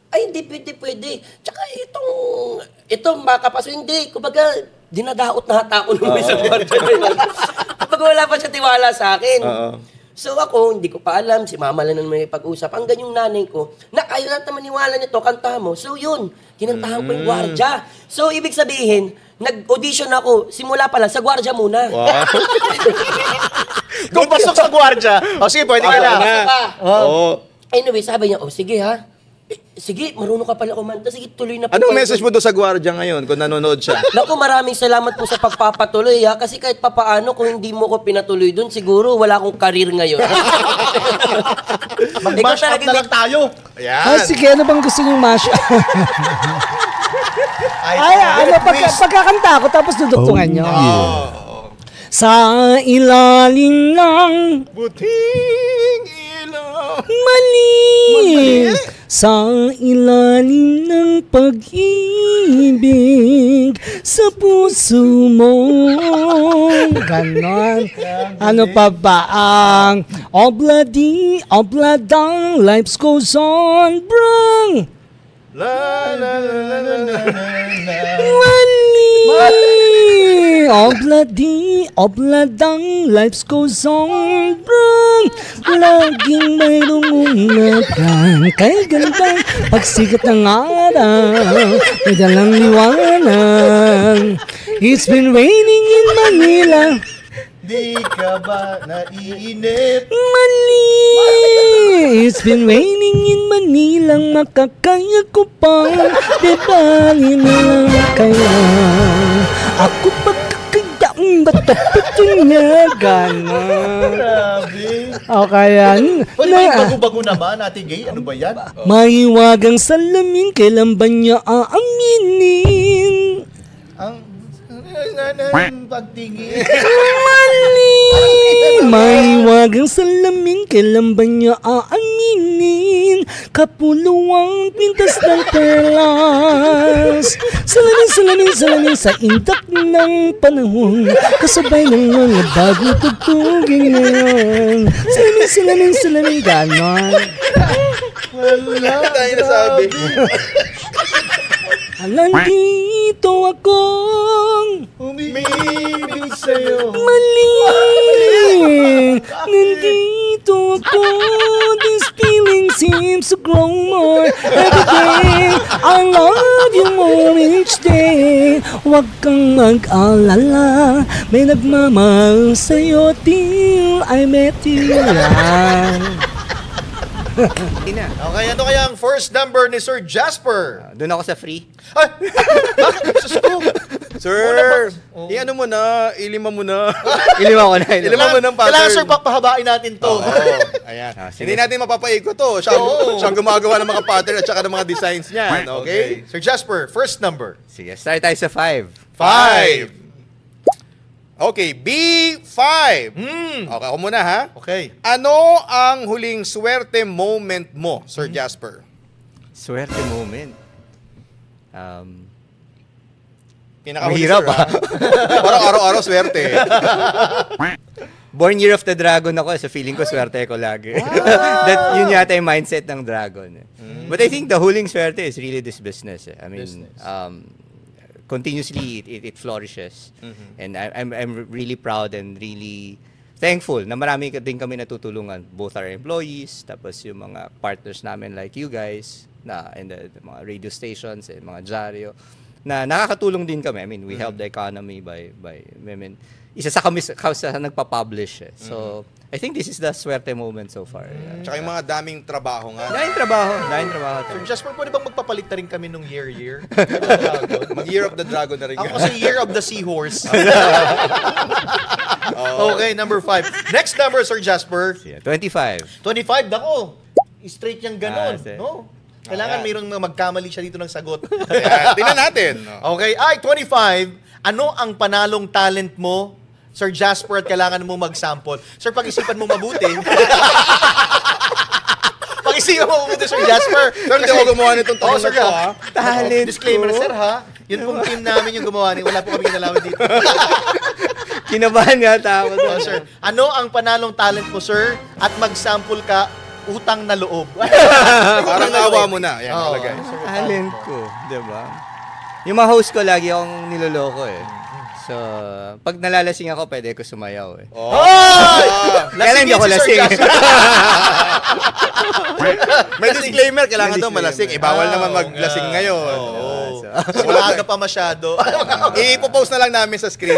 [SPEAKER 14] Ay, hindi pwede. Tsaka itong makapaso, hindi. Kumbaga, dinadaot na hata ako nung isang kwarto. Kapag wala pa siya tiwala sa akin. So ako, hindi ko pa alam. Si mama lang naman may pag-usap. Hanggang yung nanay ko, ayaw natin maniwala nito, kanta mo. So yun, kinantahan ko yung gwardya. So ibig sabihin, nag-audition ako, simula pa lang, sa gwardya muna.
[SPEAKER 6] Wow. Kung pasok sa gwardya, sige, pwede ka na.
[SPEAKER 14] Anyway, sabi niya, sige ha. Sige, marunong ka pala kumanta. Sige, tuloy na po.
[SPEAKER 5] Anong message mo doon sa gwardya ngayon kung nanonood siya?
[SPEAKER 14] Naku, maraming salamat po sa pagpapatuloy ha. Kasi kahit papaano, kung hindi mo ko pinatuloy doon, siguro wala akong karir ngayon.
[SPEAKER 6] Mag-mash up na lang tayo.
[SPEAKER 5] Ayan.
[SPEAKER 11] Sige, ano bang gusto niyong mash up? Pagkakanta ako, tapos duduktungan niyo. Sa ilalim ng
[SPEAKER 5] buting ilaw.
[SPEAKER 11] Mali. Sa ilalim ng pag-ibig sa puso mo. Ganon. Ano pa ba ang obladang life goes on, brang?
[SPEAKER 6] La la la la la la la.
[SPEAKER 11] Obladang life goes on, brang. Laging mayroong umagang kay gandang pagsikat ng araw, may dalang liwanag. It's been raining in Manila.
[SPEAKER 6] Di ka ba naiinip?
[SPEAKER 11] Mali! It's been raining in Manila. Makakaya ko pang debalin na kaya. Ako pagkakayang batapito niya. Ganon.
[SPEAKER 6] Grabe.
[SPEAKER 11] O kaya...
[SPEAKER 6] Pwede ba yung bago-bago naman, Ate Gay? Ano ba yan?
[SPEAKER 11] Mahiwagang salamin, kailan ba niya aaminin?
[SPEAKER 6] Ang pagtingin.
[SPEAKER 11] Mali!
[SPEAKER 9] Mahiwagang salamin, kailan ba niya aaminin? Kapuluwang pintas ng perlas. Salamin sa indak ng panahon, kasabay ng mga bagong tugtugin ngayon. Salamin, ganon.
[SPEAKER 5] Wala tayo nasabi.
[SPEAKER 9] Nandito akong
[SPEAKER 5] umibig sa'yo.
[SPEAKER 9] Mali. Nandito ako. This feeling seems to grow more every day. I love you more each day. Huwag kang mag-alala, may nagmamahal sa'yo till I met you.
[SPEAKER 4] Okay, ano kaya ang first number ni Sir Jasper?
[SPEAKER 7] Doon ako sa free.
[SPEAKER 5] Sir, i-ano mo na, ilima mo na.
[SPEAKER 7] Ilima ko na.
[SPEAKER 5] Ilima mo ng pattern.
[SPEAKER 4] Kailangan, sir, papahabain natin to.
[SPEAKER 5] Ayan. Hindi natin mapapaiko to. Siyang gumagawa ng mga pattern at saka ng mga designs niya. Okay?
[SPEAKER 4] Sir Jasper, first number.
[SPEAKER 7] Sige, start tayo sa 5.
[SPEAKER 5] 5. Okay, B5. Okay, ako muna ha.
[SPEAKER 4] Okay.
[SPEAKER 5] Ano ang huling swerte moment mo, Sir Jasper?
[SPEAKER 7] Swerte moment?
[SPEAKER 5] Pinakahuli,
[SPEAKER 7] Mahirap
[SPEAKER 5] sir, Parang araw-araw swerte.
[SPEAKER 7] Born Year of the Dragon ako, so feeling ko swerte ko lagi. Yun yata yung mindset ng dragon. But I think the huling swerte is really this business. I mean, continuously it flourishes. And I'm really proud and really thankful na marami din kami natutulungan, both our employees, tapos yung mga partners namin like you guys, and the mga radio stations, and mga dyaryo, na nakakatulong din kami. I mean, we help the economy by I mean, isa sa kami sa nagpa-publish. So, I think this is the swerte moment so far.
[SPEAKER 5] Tsaka yung mga daming trabaho nga.
[SPEAKER 7] Daming trabaho.
[SPEAKER 4] Sir Jasper, pwede bang magpapalit na rin kami nung year?
[SPEAKER 5] Mag-Year of the Dragon na rin.
[SPEAKER 4] Ako kasi Year of the Seahorse. Okay, number 5. Next number, Sir Jasper.
[SPEAKER 7] 25.
[SPEAKER 4] 25, nako. Straight niyang ganon. No? Kailangan mayroong magkamali siya dito ng sagot.
[SPEAKER 5] Tingnan natin.
[SPEAKER 4] Okay, 25. Ano ang panalong talent mo, Sir Jasper, at kailangan mo mag-sample? Sir, pag-isipan mo mabuti. Pag-isipan mo mabuti, Sir Jasper.
[SPEAKER 5] Sir, hindi ako gumawa nitong tanong na to, ha?
[SPEAKER 7] Talent
[SPEAKER 4] Disclaimer, sir, ha? Yun pong team namin yung gumawa ni. Wala po kami kinalaman dito.
[SPEAKER 7] Kinabahan yata ako doon.
[SPEAKER 4] Sir, ano ang panalong talent mo, sir? At mag-sample ka, utang na loob.
[SPEAKER 5] Parang awa mo na. Yan, talagay.
[SPEAKER 7] Talent ko, diba? Yung mga host ko, lagi akong niloloko eh. So, pag nalalasing ako, pwede ko sumayaw eh. Kailan hindi ako lasing.
[SPEAKER 5] May disclaimer, kailangan daw malasing. Bawal naman maglasing ngayon.
[SPEAKER 4] Wala aga pa masyado.
[SPEAKER 5] I-post na lang namin sa screen.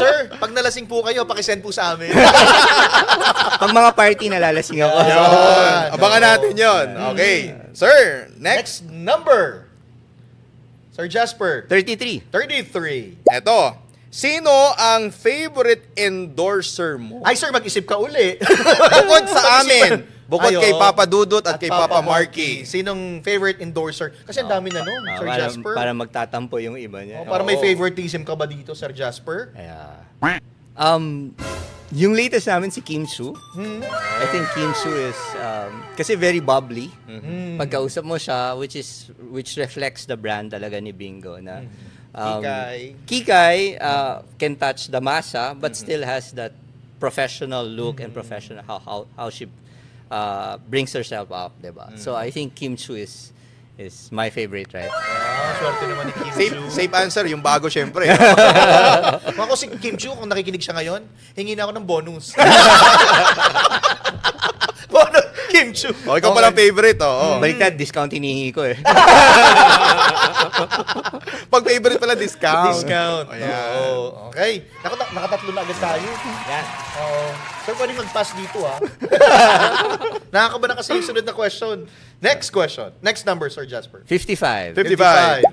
[SPEAKER 4] Sir, pag nalasing po kayo, pakisend po sa amin.
[SPEAKER 7] Pag mga party, nalalasing ako.
[SPEAKER 5] Abangan natin yon. Okay. Sir, next
[SPEAKER 4] number. Sir Jasper.
[SPEAKER 7] 33.
[SPEAKER 4] 33.
[SPEAKER 5] Eto. Sino ang favorite endorser mo?
[SPEAKER 4] Ay, sir, mag-isip ka uli.
[SPEAKER 5] Bukod sa amin. Bukod kay Papa Dudut at kay Papa Marky.
[SPEAKER 4] Sinong favorite endorser? Kasi ang dami na nun, Sir Jasper.
[SPEAKER 7] Para magtatampo yung iba niya.
[SPEAKER 4] Para may favoritism ka ba dito, Sir Jasper?
[SPEAKER 7] Yung latest namin si Kim Soo. I think Kim Soo is kasi very bubbly. Pagkausap mo siya, which reflects the brand talaga ni Bingo na Kikay can touch the masa but still has that professional look and professional how she brings herself up, diba? So I think Kim Soo is my favorite, right?
[SPEAKER 4] Swerte naman ni Kim Soo.
[SPEAKER 5] Safe answer, yung bago syempre.
[SPEAKER 4] Kung ako si Kim Soo, kung nakikinig siya ngayon, hingi na ako ng bonus. Bonus, Kim Soo.
[SPEAKER 5] Ikaw palang favorite,
[SPEAKER 7] Baliktad, discount hinihingi ko eh.
[SPEAKER 5] Pag favorite pala, discount.
[SPEAKER 4] Okay. Nakatatlo na agad tayo.
[SPEAKER 7] Yan.
[SPEAKER 4] Sir, pwede mag-pass dito, ha? Nakakaba na kasi yung sunod na question. Next question. Next number, Sir Jasper.
[SPEAKER 7] 55.
[SPEAKER 5] 55.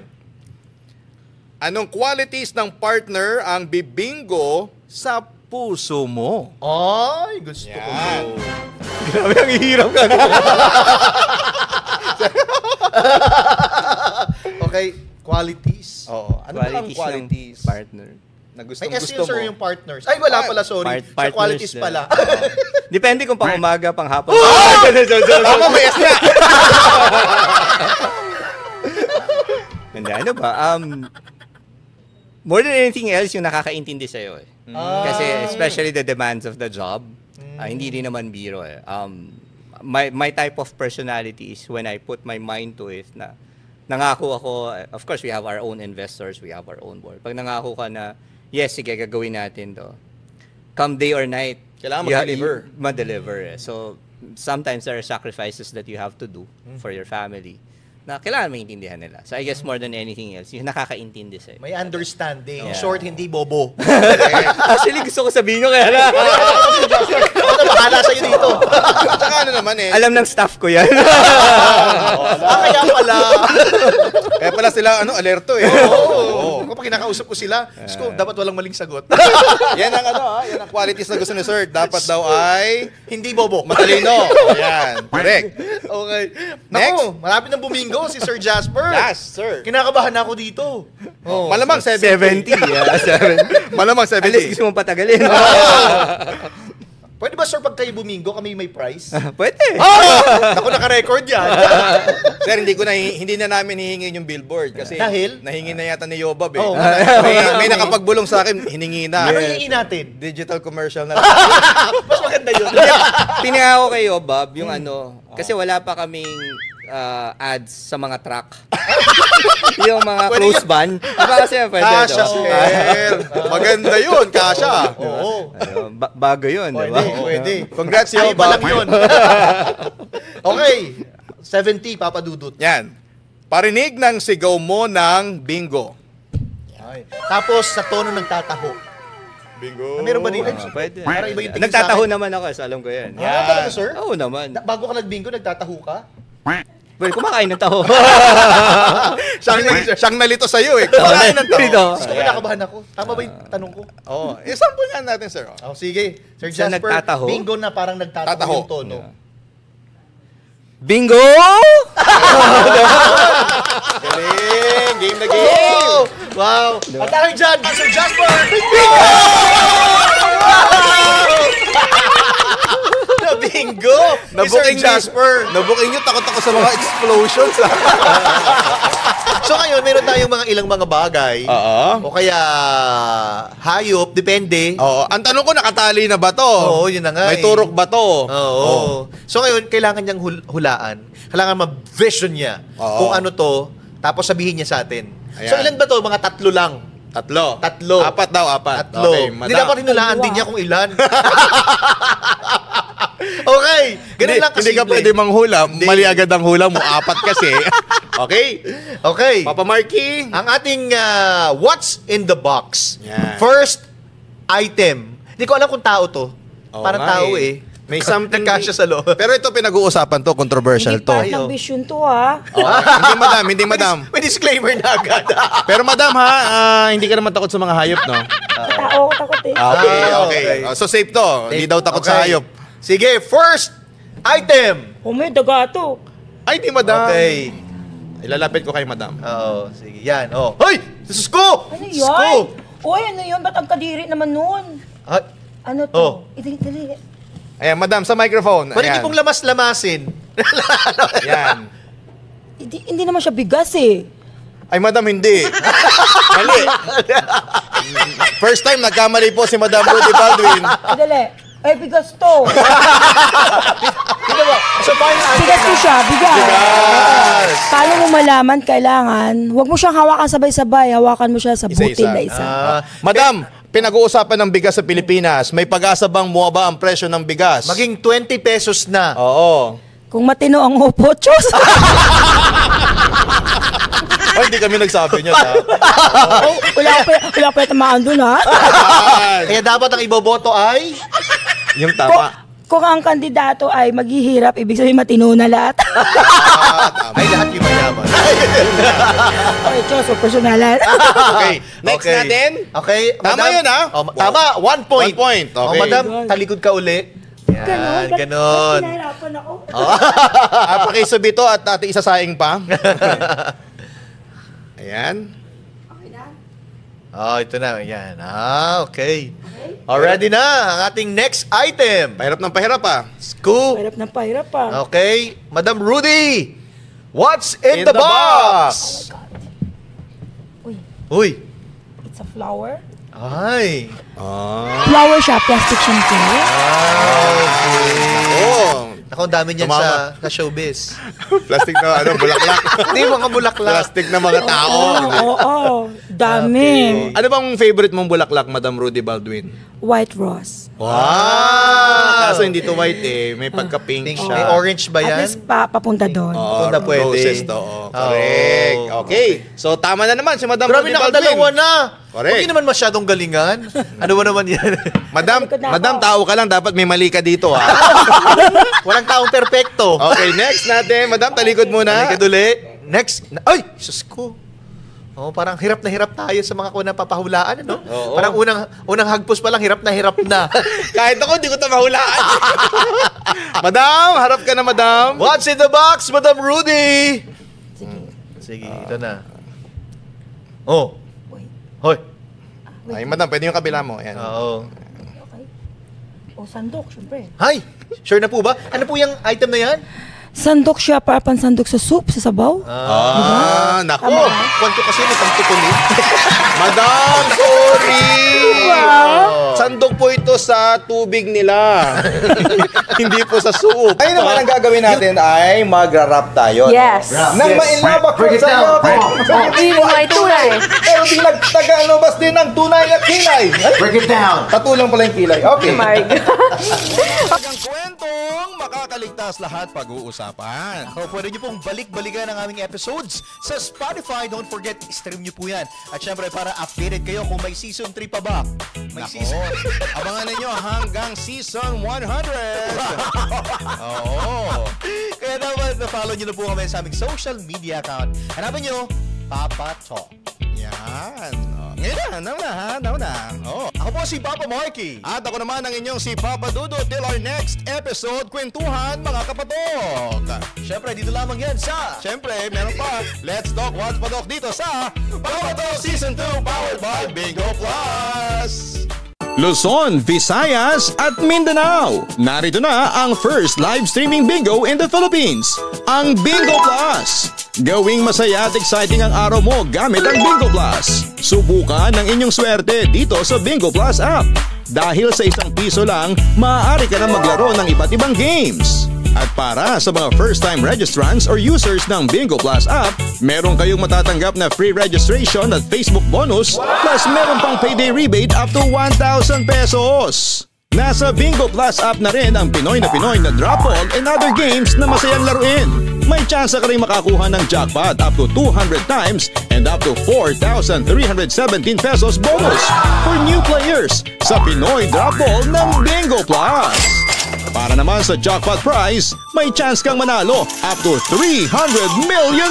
[SPEAKER 5] Anong qualities ng partner ang bibingo sa puso mo?
[SPEAKER 4] Ay, gusto ko.
[SPEAKER 5] Grabe, ang hirap ka.
[SPEAKER 4] Okay, qualities.
[SPEAKER 5] Ano ba ang qualities?
[SPEAKER 7] Partner.
[SPEAKER 5] Na
[SPEAKER 2] May
[SPEAKER 5] gustong
[SPEAKER 2] S
[SPEAKER 5] gusto
[SPEAKER 2] yun, sir,
[SPEAKER 5] mo.
[SPEAKER 2] yung partners. Ay, wala pala, sorry. Sa
[SPEAKER 7] Partners
[SPEAKER 2] qualities
[SPEAKER 7] din.
[SPEAKER 2] pala.
[SPEAKER 7] Depende kung pang umaga, pang hapon.
[SPEAKER 5] Tama, may S nga.
[SPEAKER 7] Hindi, ano ba? More than anything else, yung nakakaintindi sa'yo eh. Kasi especially the demands of the job, hindi rin naman biro eh. My type of personality is when I put my mind to it na nangako ako, of course, we have our own investors, we have our own board. Pag nangako ka na, yes, sige, gagawin natin to. Come day or night,
[SPEAKER 5] kailangan
[SPEAKER 7] ma-deliver. Ma-deliver eh. So, sometimes there are sacrifices that you have to do for your family na kailangan maintindihan nila. So, I guess more than anything else, yung nakakaintindi sa'yo.
[SPEAKER 2] May understanding.
[SPEAKER 7] Yeah.
[SPEAKER 2] Short, hindi bobo.
[SPEAKER 7] Actually, gusto ko sabihin nyo kaya na.
[SPEAKER 2] Ako bahala sa'yo dito.
[SPEAKER 5] Tsaka ano naman eh.
[SPEAKER 7] Alam ng staff ko yan.
[SPEAKER 2] Kaya pala.
[SPEAKER 5] Kaya pala sila, alerto eh.
[SPEAKER 2] Oo. Kapag kinakausap ko sila, dapat walang maling sagot.
[SPEAKER 5] Yan ang yan ang qualities na gusto ni Sir. Dapat daw ay
[SPEAKER 2] hindi bobo.
[SPEAKER 5] matalino. Ayan, correct.
[SPEAKER 2] Okay.
[SPEAKER 5] Next.
[SPEAKER 2] Naku, malapit ng bumingo si Sir Jasper.
[SPEAKER 5] Yes, sir.
[SPEAKER 2] Kinakabahan ako dito.
[SPEAKER 5] Malamang 70.
[SPEAKER 7] 70. Yeah, 70.
[SPEAKER 5] Malamang 70.
[SPEAKER 7] Alis, gusto mong patagalin.
[SPEAKER 2] Pwede ba, sir, pag kayo bumingo, kami may prize?
[SPEAKER 7] Pwede.
[SPEAKER 2] Ako naka-record yan.
[SPEAKER 5] Sir, hindi na namin hihingin yung billboard kasi
[SPEAKER 2] Dahil?
[SPEAKER 5] nahingi na yata ni Yobab eh.
[SPEAKER 2] Oo.
[SPEAKER 5] May nakapagbulong sa akin, hiningi na.
[SPEAKER 2] Ano hihingin natin?
[SPEAKER 5] Digital commercial na lang.
[SPEAKER 2] Mas maganda yun.
[SPEAKER 7] Pinangako kayo, Bob, yung kasi wala pa kaming ads sa mga truck. Yung mga
[SPEAKER 2] Pwede
[SPEAKER 7] cruise van. Diba kasi pwede
[SPEAKER 5] Kasha,
[SPEAKER 7] ito?
[SPEAKER 5] sir. Maganda yun, kasha.
[SPEAKER 2] Oo.
[SPEAKER 7] Bago yun, diba?
[SPEAKER 2] Pwede.
[SPEAKER 5] Congrats,
[SPEAKER 2] Ay,
[SPEAKER 5] Yobab.
[SPEAKER 2] lang yun. Okay. 70, Papa Dudut.
[SPEAKER 5] Yan. Parinig ng sigaw mo ng bingo.
[SPEAKER 2] Ay. Tapos, sa tono ng tataho.
[SPEAKER 5] Bingo.
[SPEAKER 2] Meron ba din?
[SPEAKER 7] Pwede.
[SPEAKER 2] Para iba yung tingin
[SPEAKER 7] Nagtataho
[SPEAKER 2] sa akin.
[SPEAKER 7] naman ako, so alam ko yan.
[SPEAKER 2] Talaga, sir?
[SPEAKER 7] Oo naman.
[SPEAKER 2] Bago ka nagbingo, nagtataho ka?
[SPEAKER 7] Well, kumakain ng taho.
[SPEAKER 5] Siyang nalito sa'yo eh. Kumakain ng tao.
[SPEAKER 2] Gusto ko, nakabahan ako. Tama ba yung tanong ko?
[SPEAKER 5] Oo. Sample nga natin, sir.
[SPEAKER 2] Oh, sige. Sir
[SPEAKER 7] Sa
[SPEAKER 2] Jasper,
[SPEAKER 7] nagtataho?
[SPEAKER 2] bingo na parang nagtataho
[SPEAKER 5] Tataho.
[SPEAKER 2] yung tono.
[SPEAKER 7] Bingo!
[SPEAKER 2] Galing! Game na game! Wow! At dahil dyan, Sir Jasper! Bingo! Ni Sir Jasper!
[SPEAKER 5] Nabuking nyo, takot ako sa mga explosions.
[SPEAKER 2] So ngayon, meron tayong ilang mga bagay.
[SPEAKER 5] Oo.
[SPEAKER 2] O kaya hayop, depende.
[SPEAKER 5] Oo. Ang tanong ko, nakatali na ba to?
[SPEAKER 2] Oo, yun na nga
[SPEAKER 5] May turok ba to?
[SPEAKER 2] Oo. So ngayon, kailangan niyang hulaan. Kailangan ma-vision niya
[SPEAKER 5] Oo.
[SPEAKER 2] kung ano to, tapos sabihin niya sa atin.
[SPEAKER 5] Ayan.
[SPEAKER 2] So ilan ba to? Mga 3 lang.
[SPEAKER 5] Tatlo.
[SPEAKER 2] Apat
[SPEAKER 5] daw, apat.
[SPEAKER 2] Tatlo.
[SPEAKER 5] Okay,
[SPEAKER 2] Hindi dapat hinulaan din niya kung ilan. Okay. Ganun lang
[SPEAKER 5] Hindi ka
[SPEAKER 2] kasimple.
[SPEAKER 5] pwede manghula. Mali agad ang hula mo. Apat kasi. Okay?
[SPEAKER 2] Okay.
[SPEAKER 5] Papa Marky.
[SPEAKER 2] Ang ating what's in the box.
[SPEAKER 5] Yan.
[SPEAKER 2] First item. Hindi ko alam kung tao to.
[SPEAKER 5] Oo
[SPEAKER 2] Parang
[SPEAKER 5] nga
[SPEAKER 2] tao
[SPEAKER 5] eh.
[SPEAKER 2] eh.
[SPEAKER 5] May something
[SPEAKER 2] Nagkasya sa loob.
[SPEAKER 5] Pero ito pinag-uusapan to, controversial
[SPEAKER 12] Hindi
[SPEAKER 5] to.
[SPEAKER 12] part ng vision to, ha?
[SPEAKER 5] Hindi madam.
[SPEAKER 2] May disclaimer na agad.
[SPEAKER 5] Pero madam ha, hindi ka naman takot sa mga hayop, no?
[SPEAKER 12] Sa tao ako takot eh.
[SPEAKER 5] Okay. So safe to. Hindi daw takot sa hayop.
[SPEAKER 2] Sige, first item.
[SPEAKER 12] Oh, may daga to.
[SPEAKER 5] Ay, di madam.
[SPEAKER 2] Okay.
[SPEAKER 5] Ilalapit ko kay madam.
[SPEAKER 2] Oo, sige. Yan, oh. Hoy! Sus ko!
[SPEAKER 12] Ano
[SPEAKER 2] Sus ko!
[SPEAKER 12] yan? Uy, ano yun? Ba't ang kadiri naman nun?
[SPEAKER 2] Ah,
[SPEAKER 12] Ano to?
[SPEAKER 2] Oh.
[SPEAKER 12] Dali.
[SPEAKER 5] Ayan, madam, sa microphone.
[SPEAKER 2] Pwede
[SPEAKER 5] Ayan.
[SPEAKER 2] pong lamas-lamasin.
[SPEAKER 5] Yan.
[SPEAKER 12] Hindi naman siya bigas eh.
[SPEAKER 5] Ay, madam, hindi. Mali. First time, nagkamali po si Madam Rudy Baldwin.
[SPEAKER 12] Dali. Ay, bigas to.
[SPEAKER 2] So, paano
[SPEAKER 12] Bigas to siya, bigas. Paano mo malaman? Kailangan, huwag mo siyang hawakan sabay-sabay. Hawakan mo siya sa butil na isa.
[SPEAKER 5] Madam, pinag-uusapan ng bigas sa Pilipinas. May pag-asa bang bumaba ang presyo ng bigas?
[SPEAKER 2] Maging 20 pesos na.
[SPEAKER 5] Oo.
[SPEAKER 12] Kung matino ang upo, Diyos.
[SPEAKER 5] Ay, hindi kami nagsabi niya, ha?
[SPEAKER 12] Wala pa yung tamaan dun, ha?
[SPEAKER 2] Kaya dapat ang iboboto ay...
[SPEAKER 5] Yung tama.
[SPEAKER 12] Kung ang kandidato ay maghihirap, ibig sabihin matino na lahat.
[SPEAKER 2] Ay, lahat yung mayaman.
[SPEAKER 12] Ay, Diyos, huwag personalan.
[SPEAKER 5] Okay. Next
[SPEAKER 2] Okay.
[SPEAKER 5] natin.
[SPEAKER 2] Okay,
[SPEAKER 5] Tama
[SPEAKER 2] madam.
[SPEAKER 5] yun, ha?
[SPEAKER 2] Oh, tama, 1 point.
[SPEAKER 5] 1 point.
[SPEAKER 2] Oh,
[SPEAKER 5] Okay.
[SPEAKER 2] madam, talikod ka uli. Yan, ganon.
[SPEAKER 12] Pinahirapan ako.
[SPEAKER 5] Pakisubito at isasaing pa. Ayan.
[SPEAKER 4] Ito na. Yan. Okay. Already na ang ating next item.
[SPEAKER 5] Pahirap ng pahirap
[SPEAKER 4] Scoop.
[SPEAKER 12] Pahirap na pahirap
[SPEAKER 4] Okay. Madam Rudy, what's in the box? Uy.
[SPEAKER 12] It's a flower.
[SPEAKER 4] Ay.
[SPEAKER 12] Flower siya, plastic shampoo.
[SPEAKER 4] Ako, ang dami niyan sa showbiz.
[SPEAKER 5] Plastic na bulaklak.
[SPEAKER 4] Hindi, mga bulaklak.
[SPEAKER 5] Plastic na mga tao.
[SPEAKER 12] Oo. Dami.
[SPEAKER 5] Ano bang favorite mong bulaklak, Madam Rudy Baldwin?
[SPEAKER 12] White rose.
[SPEAKER 5] Wow! Kaso hindi to white may pagka-pink siya.
[SPEAKER 4] May orange ba yan?
[SPEAKER 12] At least papunta doon.
[SPEAKER 4] Papunta pwede.
[SPEAKER 5] Roses to. Correct. Okay. So, tama na naman si Madam
[SPEAKER 4] Grabe,
[SPEAKER 5] Rudy Baldwin.
[SPEAKER 4] nakadalawa na.
[SPEAKER 5] Correct.
[SPEAKER 4] Hindi naman masyadong galingan. Ano ba naman yan?
[SPEAKER 5] Madam, tao ka lang. Dapat may mali ka dito,
[SPEAKER 4] Walang taong perfecto.
[SPEAKER 5] Okay, next natin. Madam, talikod muna.
[SPEAKER 4] Talikod uli. Next. Ay! Sus ko. Parang hirap na hirap tayo sa mga kunang papahulaan, ano? Parang unang hagpos pa lang, hirap na.
[SPEAKER 5] Kahit ako, hindi ko ito mahulaan. Madam, harap ka na, Madam.
[SPEAKER 4] What's in the box, Madam Rudy? Sige, ito na. Hoy.
[SPEAKER 5] Ay, Madam, pwede yung kabila mo. Ayan.
[SPEAKER 4] Oo.
[SPEAKER 12] Sandok, syempre.
[SPEAKER 4] Hi! Sure na po ba? Ano po yung item na yan?
[SPEAKER 12] Sandok siya, para pansandok sa soup, sa sabaw.
[SPEAKER 5] Nako.
[SPEAKER 4] Kwanto kasi may pangtukunin.
[SPEAKER 5] Madam, sorry! Sandok po ito sa tubig nila. Hindi po sa soup.
[SPEAKER 15] Ay naman ang gagawin natin ay magra-rap tayo.
[SPEAKER 12] Yes.
[SPEAKER 15] Nang mailabak ko sa iyo.
[SPEAKER 12] Hindi mo ay tunay.
[SPEAKER 15] Pero di nagtagalobas din ng tunay na kilay.
[SPEAKER 2] Break it down.
[SPEAKER 15] Tatulang pala yung kilay. Okay.
[SPEAKER 5] Ang kwentong makakaligtas lahat pag-uusapan.
[SPEAKER 4] Pwede nyo pong balik-balikan ang aming episodes sa Spotify. Don't forget, stream nyo po yan. At syempre, para updated kayo kung may season 3 pa ba. May season.
[SPEAKER 5] Abangan ninyo hanggang season 100.
[SPEAKER 4] Kaya naman, na-follow nyo na po kami sa aming social media account. Hanapin nyo, Papa Talk.
[SPEAKER 5] Yan. Ngayon na.
[SPEAKER 4] Ako po si Papa Marky.
[SPEAKER 5] At ako naman ang inyong si Papa Dudo. Till our next episode, kwentuhan mga kapatok.
[SPEAKER 4] Syempre, dito lamang yan sa...
[SPEAKER 5] Syempre, meron pa. Let's Talk What's Padok dito sa Papa Talk Season 2 powered by Bingo Plus. Luzon, Visayas at Mindanao. Narito na ang first live streaming bingo in the Philippines, ang Bingo Plus. Gawing masaya at exciting ang araw mo gamit ang Bingo Plus. Subukan ang inyong swerte dito sa Bingo Plus app. Dahil sa ₱1 lang, maaari ka na maglaro ng iba't ibang games. At para sa mga first-time registrants or users ng Bingo Plus app, meron kayong matatanggap na free registration at Facebook bonus, plus meron pang payday rebate up to ₱1,000. Nasa Bingo Plus app na rin ang Pinoy na drop ball and other games na masayang laruin. May chance ka rin makakuha ng jackpot up to 200 times and up to ₱4,317 bonus for new players sa Pinoy drop ball ng Bingo Plus. Para naman sa jackpot prize, may chance kang manalo up to ₱300 million.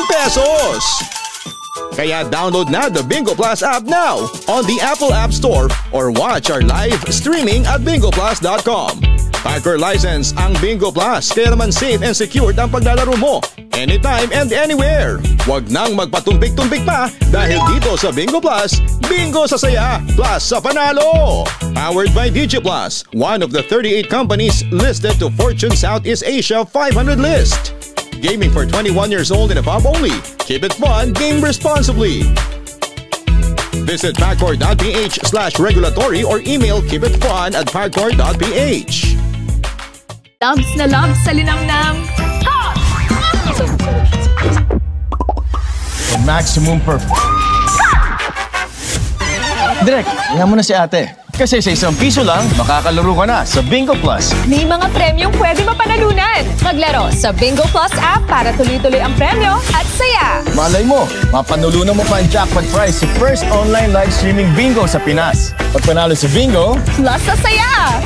[SPEAKER 5] Kaya download na the Bingo Plus app now on the Apple App Store or watch our live streaming at bingoplus.com. Packer license ang Bingo Plus, kaya naman safe and secured ang paglalaro mo anytime and anywhere. Huwag nang magpatumpik-tumpik pa dahil dito sa Bingo Plus, bingo sa saya plus sa panalo. Powered by DigiPlus, one of the 38 companies listed to Fortune Southeast Asia 500 list. Gaming for 21 years old and above only. Keep it fun, game responsibly. Visit pagcor.ph/regulatory or email keepitfun@pagcor.ph.
[SPEAKER 16] Loves na loves sa linamnam.
[SPEAKER 6] Maximum perfect. Direk, iyan mo na si ate. Kasi sa ₱1 lang, makakalaro ka na sa Bingo Plus.
[SPEAKER 16] May mga premyong pwede mapanalunan. Maglaro sa Bingo Plus app para tuloy-tuloy ang premyo at saya.
[SPEAKER 6] Malay mo, mapanulunan mo pa ang jackpot prize sa first online live streaming bingo sa Pinas. Pag panalo sa bingo,
[SPEAKER 16] plus sa saya!